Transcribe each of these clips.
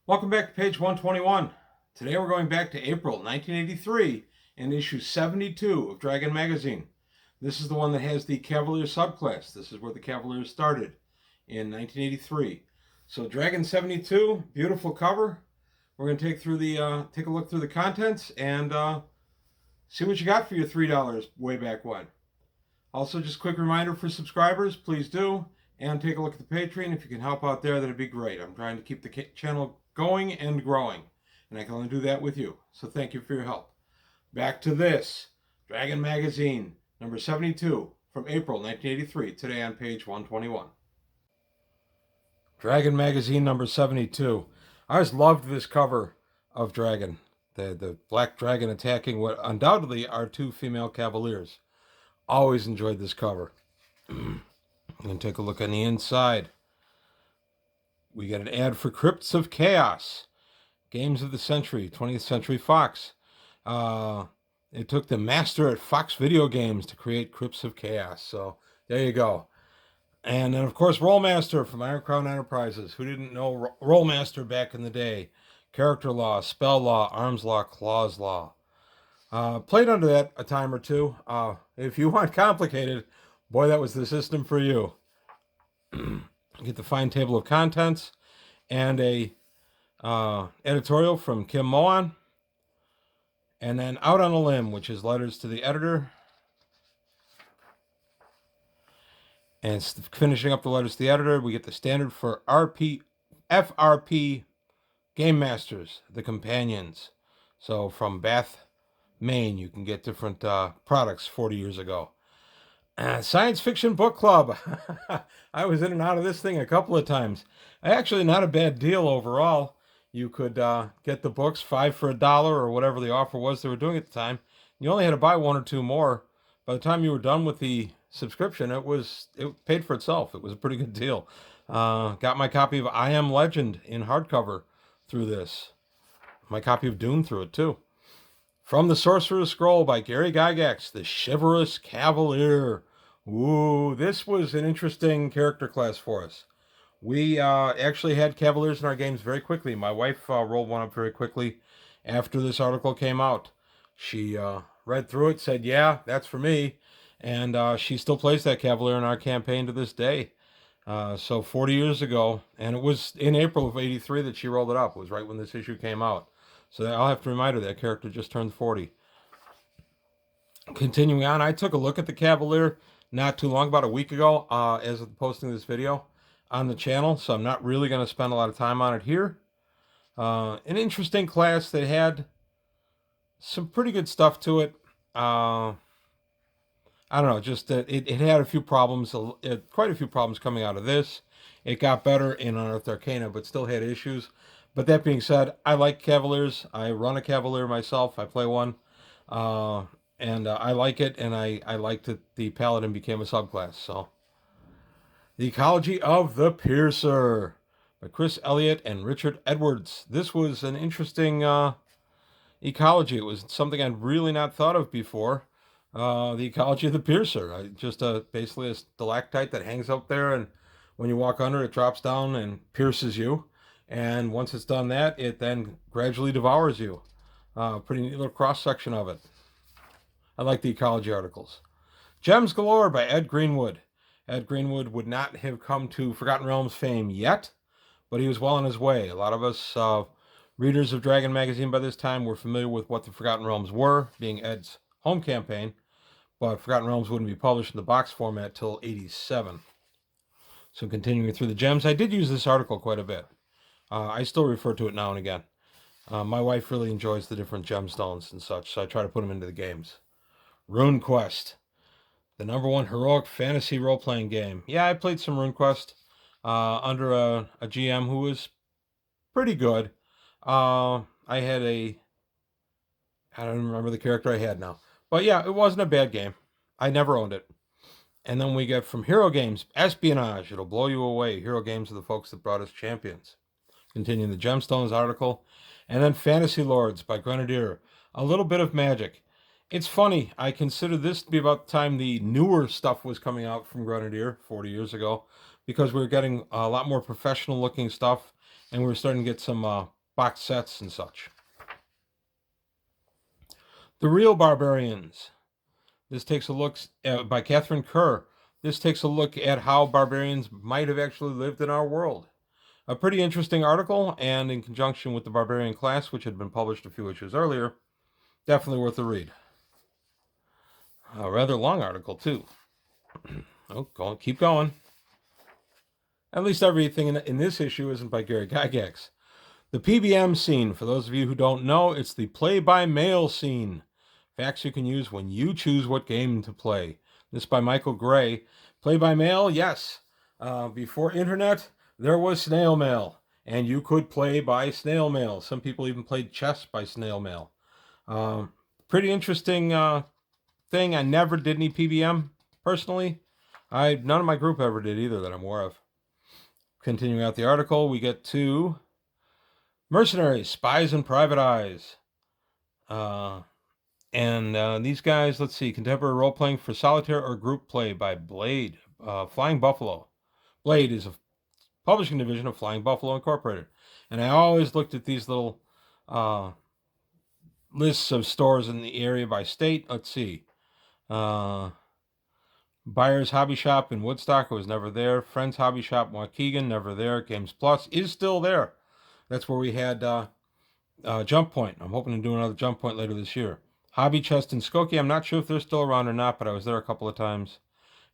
Welcome back to page 121. Today we're going back to April 1983 and issue 72 of Dragon Magazine. This is the one that has the Cavalier subclass. This is where the Cavaliers started in 1983. So Dragon 72, beautiful cover. We're going to take a look through the contents and see what you got for your $3 way back when. Also, just a quick reminder for subscribers, please do, and take a look at the Patreon. If you can help out there, that'd be great. I'm trying to keep the channel going and growing, and I can only do that with you. So thank you for your help. Back to this, Dragon Magazine, number 72, from April 1983, today on page 121. Dragon Magazine, number 72. I always loved this cover of Dragon, the black dragon attacking what undoubtedly are two female cavaliers. Always enjoyed this cover. And take a look on the inside. We get an ad for Crypts of Chaos, Games of the Century, 20th Century Fox. It took the master at Fox Video Games to create Crypts of Chaos. So there you go. And then, of course, Rollmaster from Iron Crown Enterprises. Who didn't know Rollmaster back in the day? Character Law, Spell Law, Arms Law, Clause Law. Played under that a time or two. If you want complicated, boy, that was the system for you. Get the fine table of contents and a editorial from Kim Mohan. And then Out on a Limb, which is letters to the editor. And finishing up the letters to the editor, we get the standard for FRP Game Masters, the companions. So from Bath, Maine, you can get different products 40 years ago. Science Fiction Book Club. I was in and out of this thing a couple of times. Actually, not a bad deal overall. You could get the books, 5 for $1 or whatever the offer was they were doing at the time. You only had to buy 1 or 2 more. By the time you were done with the subscription, it paid for itself. It was a pretty good deal. Got my copy of I Am Legend in hardcover through this. My copy of Dune through it too. From the Sorcerer's Scroll by Gary Gygax, the Chivalrous Cavalier. Ooh, this was an interesting character class for us. We actually had Cavaliers in our games very quickly. My wife rolled one up very quickly after this article came out. She read through it, said, yeah, that's for me. And she still plays that Cavalier in our campaign to this day. So 40 years ago, and it was in April of 83 that she rolled it up. It was right when this issue came out. So I'll have to remind her that character just turned 40. Continuing on, I took a look at the Cavalier not too long, about a week ago, as of posting this video on the channel. So I'm not really going to spend a lot of time on it here. An interesting class that had some pretty good stuff to it. I don't know, just it had a few problems, quite a few problems coming out of this. It got better in Unearthed Arcana, but still had issues. But that being said, I like Cavaliers. I run a Cavalier myself. I play one. And I like it, and I like that the Paladin became a subclass. So, The Ecology of the Piercer by Chris Elliott and Richard Edwards. This was an interesting ecology. It was something I'd really not thought of before. The Ecology of the Piercer. Just basically a stalactite that hangs up there, and when you walk under it, drops down and pierces you. And once it's done that, it then gradually devours you. Pretty neat little cross-section of it. I like the ecology articles. Gems Galore by Ed Greenwood. Ed Greenwood would not have come to Forgotten Realms fame yet, but he was well on his way. A lot of us readers of Dragon Magazine by this time were familiar with what the Forgotten Realms were, being Ed's home campaign, but Forgotten Realms wouldn't be published in the box format till 87. So continuing through the gems, I did use this article quite a bit. I still refer to it now and again. My wife really enjoys the different gemstones and such, so I try to put them into the games. Rune Quest, the #1 heroic fantasy role-playing game. Yeah, I played some Rune Quest under a GM who was pretty good. I don't remember the character I had now. But yeah, it wasn't a bad game. I never owned it. And then we get from Hero Games, Espionage. It'll blow you away. Hero Games are the folks that brought us Champions. Continuing the Gemstones article. And then Fantasy Lords by Grenadier. A little bit of magic. It's funny. I consider this to be about the time the newer stuff was coming out from Grenadier 40 years ago, because we were getting a lot more professional looking stuff, and we were starting to get some box sets and such. The Real Barbarians. This takes a look by Catherine Kerr. This takes a look at how barbarians might have actually lived in our world. A pretty interesting article, and in conjunction with the Barbarian Class, which had been published a few issues earlier, definitely worth a read. A rather long article, too. Keep going. At least everything in this issue isn't by Gary Gygax. The PBM scene, for those of you who don't know, it's the play-by-mail scene. Facts you can use when you choose what game to play. This by Michael Gray. Play-by-mail, yes. Before internet, there was snail mail, and you could play by snail mail. Some people even played chess by snail mail. Pretty interesting thing. I never did any PBM, personally. None of my group ever did either that I'm aware of. Continuing out the article, we get to Mercenaries, Spies, and Private Eyes. And these guys, let's see, contemporary role-playing for solitaire or group play by Blade, Flying Buffalo. Blade is a publishing division of Flying Buffalo Incorporated. And I always looked at these little lists of stores in the area by state. Let's see. Byers Hobby Shop in Woodstock was never there. Friends Hobby Shop in Waukegan, never there. Games Plus is still there. That's where we had Jump Point. I'm hoping to do another Jump Point later this year. Hobby Chest in Skokie, I'm not sure if they're still around or not, but I was there a couple of times.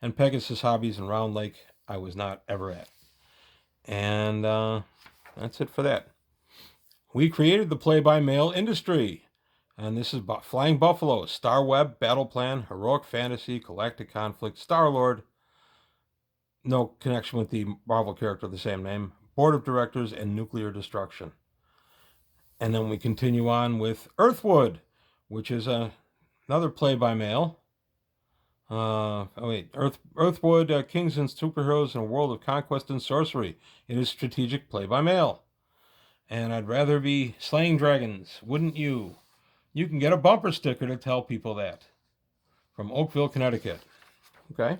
And Pegasus Hobbies in Round Lake, I was not ever at. And that's it for that. We created the play-by-mail industry. And this is Flying Buffalo, Star Web, Battle Plan, Heroic Fantasy, Galactic Conflict, Star-Lord, no connection with the Marvel character of the same name, Board of Directors, and Nuclear Destruction. And then we continue on with Earthwood, which is another play-by-mail. Earthwood, Kings and Superheroes in a World of Conquest and Sorcery. It is strategic play-by-mail. And I'd rather be slaying dragons, wouldn't you? You can get a bumper sticker to tell people that. From Oakville, Connecticut. Okay.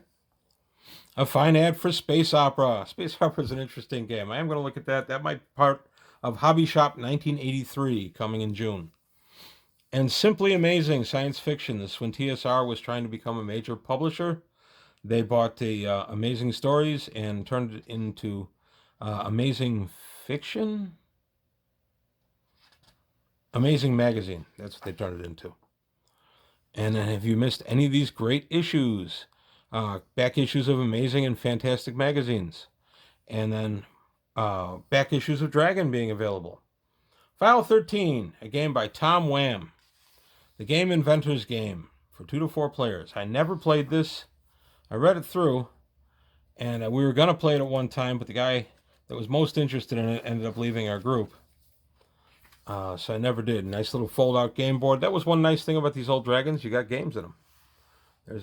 A fine ad for Space Opera. Space Opera is an interesting game. I am going to look at that. That might be part of Hobby Shop 1983, coming in June. And Simply Amazing Science Fiction. This when TSR was trying to become a major publisher. They bought the Amazing Stories and turned it into Amazing Fiction? Amazing Magazine. That's what they turned it into. And then have you missed any of these great issues? Back issues of Amazing and Fantastic magazines. And then back issues of Dragon being available. File 13, a game by Tom Wham. The Game Inventor's Game for 2 to 4 players. I never played this. I read it through, and we were going to play it at one time, but the guy that was most interested in it ended up leaving our group. So I never did. Nice little fold-out game board. That was one nice thing about these old dragons. You got games in them.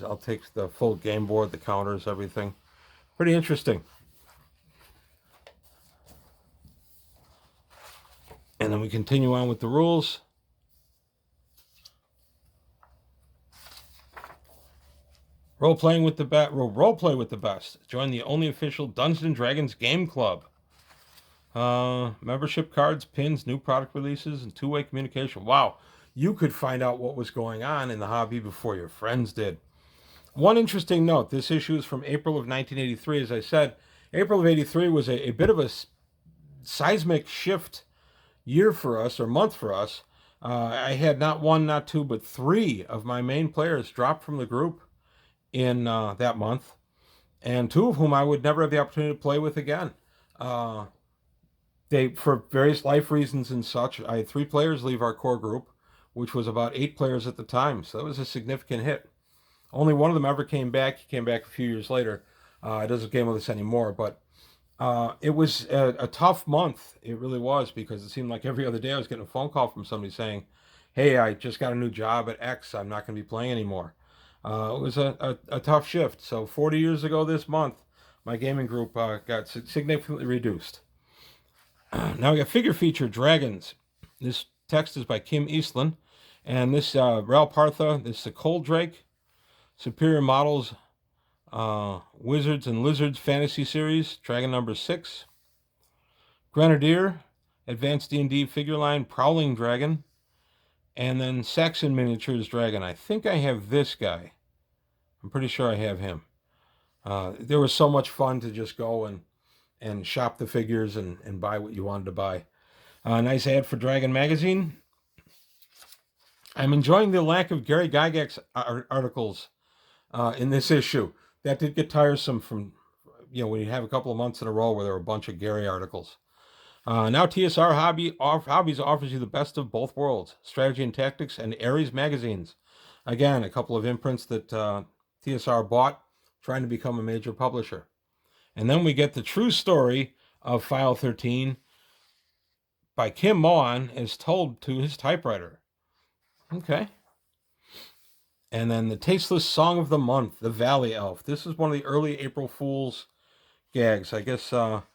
I'll take the full game board, the counters, everything. Pretty interesting. And then we continue on with the rules. Role-play with the best. Join the only official Dungeons & Dragons game club. Membership cards, pins, new product releases, and two-way communication. Wow, you could find out what was going on in the hobby before your friends did. One interesting note, this issue is from April of 1983. As I said, April of 83 was a bit of a seismic shift year for us, or month for us. I had not one, not two, but 3 of my main players drop from the group in that month, and 2 of whom I would never have the opportunity to play with again. They, for various life reasons and such, I had 3 players leave our core group, which was about 8 players at the time, so that was a significant hit. Only one of them ever came back. He came back a few years later. He doesn't game with us anymore, but it was a tough month. It really was, because it seemed like every other day I was getting a phone call from somebody saying, hey, I just got a new job at X. I'm not going to be playing anymore. It was a tough shift. So 40 years ago this month, my gaming group got significantly reduced. Now we got Figure Feature Dragons. This text is by Kim Eastland. And this Ral Partha, this is the Cold Drake, Superior Models, Wizards and Lizards Fantasy Series, Dragon number 6. Grenadier Advanced D&D figure line, Prowling Dragon. And then Saxon Miniatures Dragon. I think I have this guy. I'm pretty sure I have him. There was so much fun to just go and shop the figures and buy what you wanted to buy. Nice ad for Dragon Magazine. I'm enjoying the lack of Gary Gygax articles in this issue. That did get tiresome from, when you have a couple of months in a row where there were a bunch of Gary articles. Now TSR Hobbies offers you the best of both worlds, Strategy and Tactics and Ares magazines. Again, a couple of imprints that TSR bought, trying to become a major publisher. And then we get the true story of File 13 by Kim Mohan as told to his typewriter. Okay. And then the Tasteless Song of the Month, The Valley Elf. This is one of the early April Fool's gags. I guess File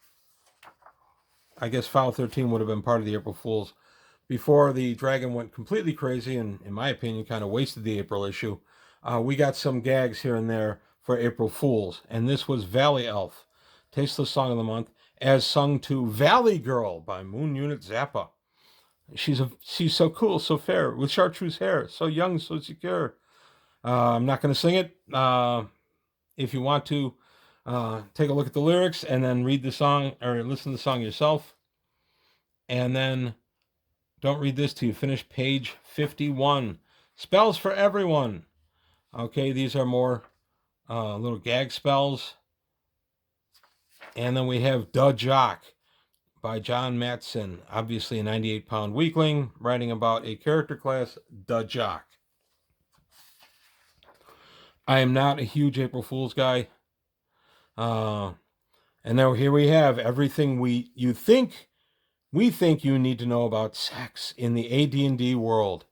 13 would have been part of the April Fool's. Before the dragon went completely crazy and, in my opinion, kind of wasted the April issue, we got some gags here and there for April Fool's. And this was Valley Elf, Tasteless Song of the Month, as sung to Valley Girl by Moon Unit Zappa. She's so cool, so fair, with chartreuse hair, so young, so secure. I'm not going to sing it. If you want to, take a look at the lyrics and then read the song or listen to the song yourself. And then don't read this till you finish page 51. Spells for everyone. Okay, these are more little gag spells. And then we have Da Jock by John Matson, obviously a 98-pound weakling, writing about a character class, Da Jock. I am not a huge April Fool's guy. And now here we have everything we think you need to know about sex in the AD&D world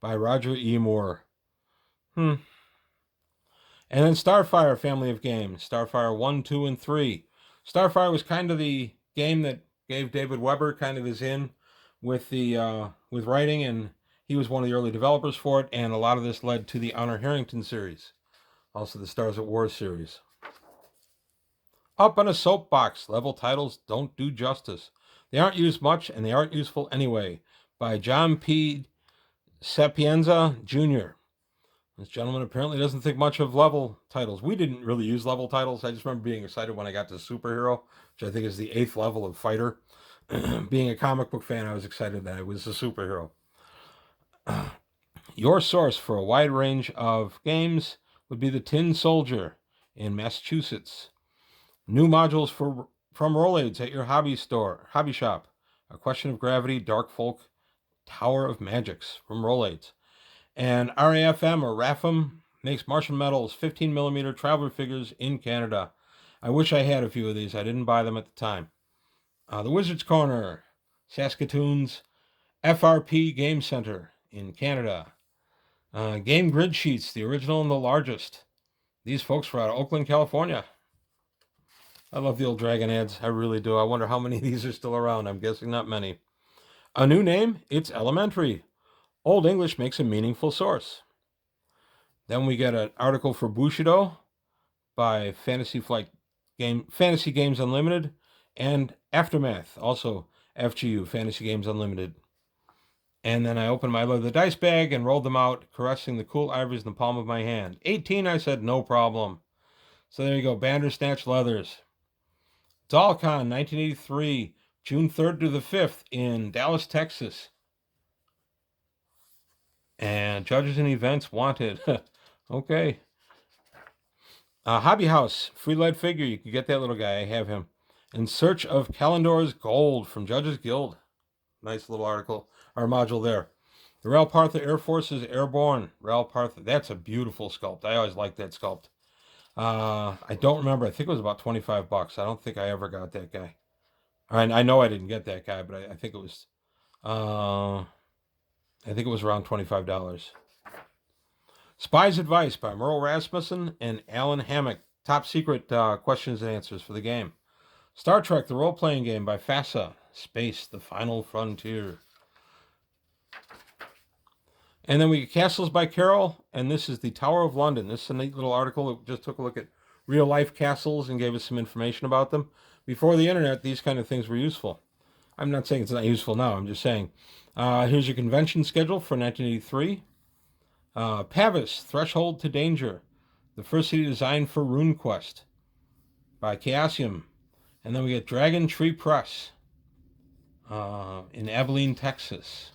by Roger E. Moore. And then Starfire family of games, Starfire 1, 2, and 3. Starfire was kind of the game that gave David Weber kind of his in with the with writing, and he was one of the early developers for it, and a lot of this led to the Honor Harrington series, also the Stars at War series. Up on a Soapbox, level titles don't do justice. They aren't used much, and they aren't useful anyway, by John P. Sapienza, Jr. This gentleman apparently doesn't think much of level titles. We didn't really use level titles. I just remember being excited when I got to Superhero, which I think is the 8th level of Fighter. Being a comic book fan, I was excited that I was a superhero. Your source for a wide range of games would be the Tin Soldier in Massachusetts. New modules from Rolaids at your hobby shop. A Question of Gravity, Dark Folk, Tower of Magics from Rolaids. And RAFM or RAFM makes Martian Metals 15mm traveler figures in Canada. I wish I had a few of these. I didn't buy them at the time. The Wizard's Corner, Saskatoon's FRP Game Center in Canada. Game Grid Sheets, the original and the largest. These folks were out of Oakland, California. I love the old Dragon ads. I really do. I wonder how many of these are still around. I'm guessing not many. A new name? It's Elementary. Old English makes a meaningful source. Then we get an article for Bushido by Fantasy Games Unlimited, and Aftermath, also FGU, Fantasy Games Unlimited. And then I opened my leather dice bag and rolled them out, caressing the cool ivories in the palm of my hand. 18, I said, no problem. So there you go, Bandersnatch Leathers. DollCon 1983, June 3rd to the 5th in Dallas, Texas. And Judges and Events wanted. Okay. Hobby House, free lead figure. You can get that little guy. I have him. In Search of Kalandor's Gold from Judges Guild. Nice little article, or module there. The Ral Partha Air Force is Airborne. Ral Partha, that's a beautiful sculpt. I always liked that sculpt. I don't remember. I think it was about $25. I don't think I ever got that guy. I know I didn't get that guy, but I think it was around $25. Spy's Advice by Merle Rasmussen and Alan Hammock. Top secret questions and answers for the game. Star Trek, the role-playing game by FASA. Space, the Final Frontier. And then we get Castles by Carol, and this is the Tower of London. This is a neat little article that just took a look at real-life castles and gave us some information about them. Before the internet, these kind of things were useful. I'm not saying it's not useful now. I'm just saying. Here's your convention schedule for 1983. Pavis, Threshold to Danger, the first city designed for RuneQuest by Chaosium. And then we get Dragon Tree Press in Abilene, Texas.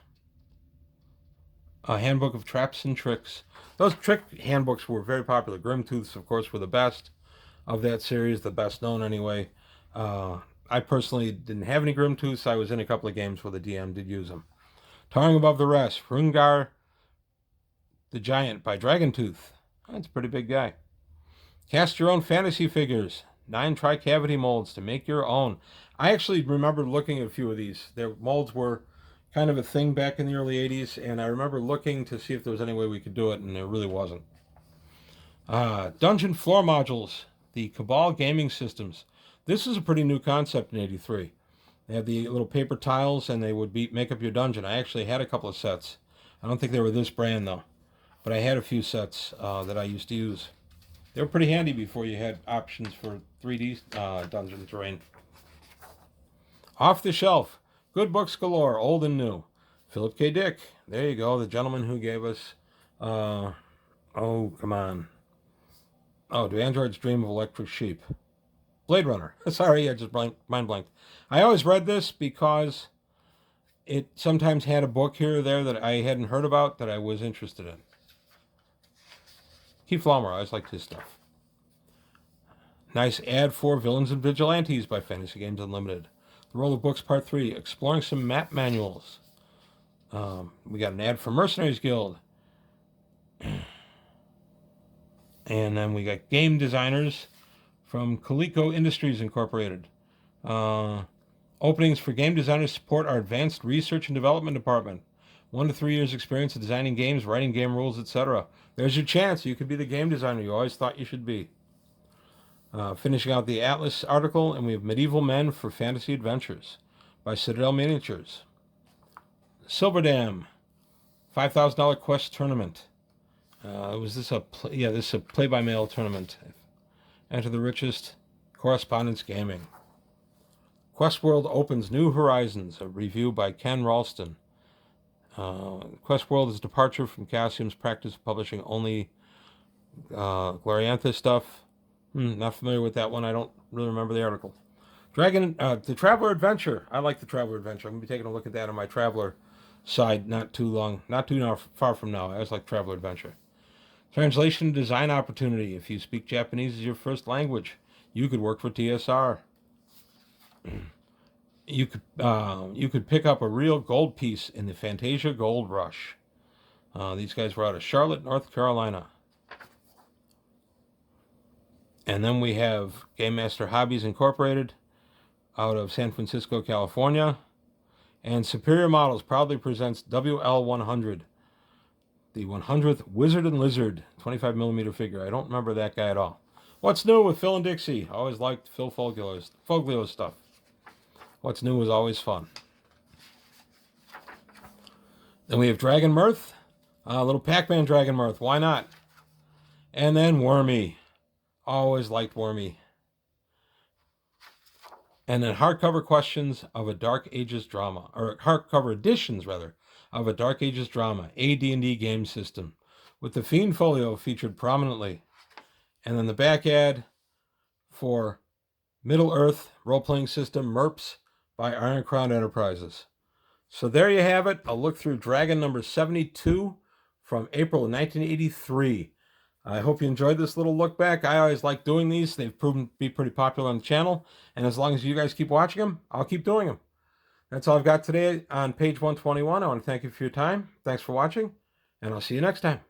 A handbook of traps and tricks. Those trick handbooks were very popular. Grimtooths, of course, were the best of that series, the best known anyway. I personally didn't have any Grimtooths. I was in a couple of games where the DM did use them. Towering Above the Rest, Hrungar the Giant by Dragontooth. That's a pretty big guy. Cast your own fantasy figures. 9 tri-cavity molds to make your own. I actually remember looking at a few of these. Their molds were kind of a thing back in the early 80s, and I remember looking to see if there was any way we could do it, and there really wasn't. Dungeon floor modules, the Cabal gaming systems. This is a pretty new concept in 83. They have the little paper tiles, and they would make up your dungeon. I actually had a couple of sets. I don't think they were this brand, though. But I had a few sets that I used to use. They were pretty handy before you had options for 3D dungeon terrain. Off the shelf. Good books galore, old and new. Philip K. Dick. There you go, the gentleman who gave us... oh, come on. Oh, Do Androids Dream of Electric Sheep? Blade Runner. Sorry, I just mind blanked. I always read this because it sometimes had a book here or there that I hadn't heard about that I was interested in. Keith Laumer, I always liked his stuff. Nice ad for Villains and Vigilantes by Fantasy Games Unlimited. The Roll of Books Part 3, exploring some map manuals. We got an ad for Mercenaries Guild. And then we got game designers from Coleco Industries Incorporated. Openings for game designers support our advanced research and development department. 1 to 3 years experience of designing games, writing game rules, etc. There's your chance. You could be the game designer you always thought you should be. Finishing out the Atlas article, and we have Medieval Men for Fantasy Adventures by Citadel Miniatures. Silver Dam, $5,000 quest tournament. Was this this is a play-by-mail tournament. Enter the richest correspondence gaming. Quest World opens new horizons. A review by Ken Ralston. Quest World is a departure from Chaosium's practice of publishing only Gloriantha stuff. Not familiar with that one. I don't really remember the article. The Traveler Adventure. I like the Traveler Adventure. I'm going to be taking a look at that on my Traveler side not too far from now. I always like Traveler Adventure. Translation design opportunity. If you speak Japanese as your first language, you could work for TSR. You could pick up a real gold piece in the Fantasia Gold Rush. These guys were out of Charlotte, North Carolina. And then we have Game Master Hobbies Incorporated out of San Francisco, California. And Superior Models proudly presents WL100, the 100th Wizard and Lizard 25mm figure. I don't remember that guy at all. What's new with Phil and Dixie? I always liked Phil Foglio's stuff. What's new is always fun. Then we have Dragon Mirth. Little Pac-Man Dragon Mirth. Why not? And then Wormy. Always liked Wormy. And then hardcover questions of a Dark Ages drama, or hardcover editions rather, of a Dark Ages drama, AD&D game system, with the Fiend Folio featured prominently. And then the back ad for Middle Earth role-playing system MERPS by Iron Crown Enterprises. So there you have it, a look through Dragon number 72 from April of 1983. I hope you enjoyed this little look back. I always like doing these. They've proven to be pretty popular on the channel. And as long as you guys keep watching them, I'll keep doing them. That's all I've got today on page 121. I want to thank you for your time. Thanks for watching, and I'll see you next time.